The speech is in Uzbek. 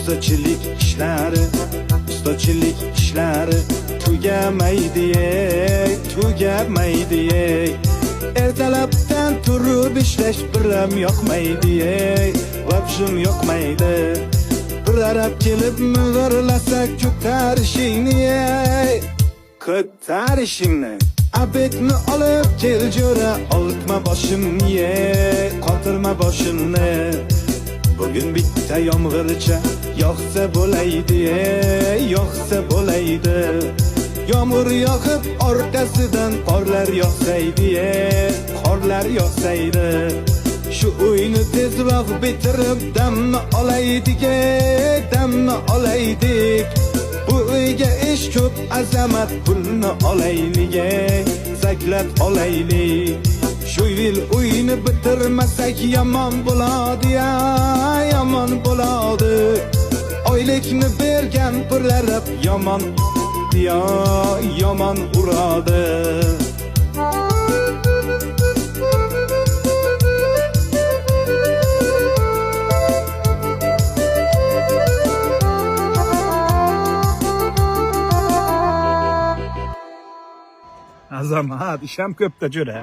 ustachilik ishlari tugamaydi, tugamaydi. Ertalabdan turib ishlash biram yoqmaydi, vobshim yoqmaydi. Bir arab kelib ming'irlasa ko'tarishingni, abetni olib kel jo'ra, oltma boshimni, qotirma boshimni. Bugün bitta yomg'ircha yoqsa bo'laydi, yoqsa bo'laydi. Yomg'ir yoqib orqasidan qorlar yoqsaydi, qorlar yoqsaydi. Shu uyni tezroq bitirib damni olaydik, damni olaydik. Bu uyga ish ko'p, azamat pulni olaylik, zaklab olaylik. Shu yil uyni bitirmasak yomon bo'ladi, yomon bo'ladi. Oylikni bergan pullar yomon, yomon uradi. Azamat, isham ko'pda jo'ra.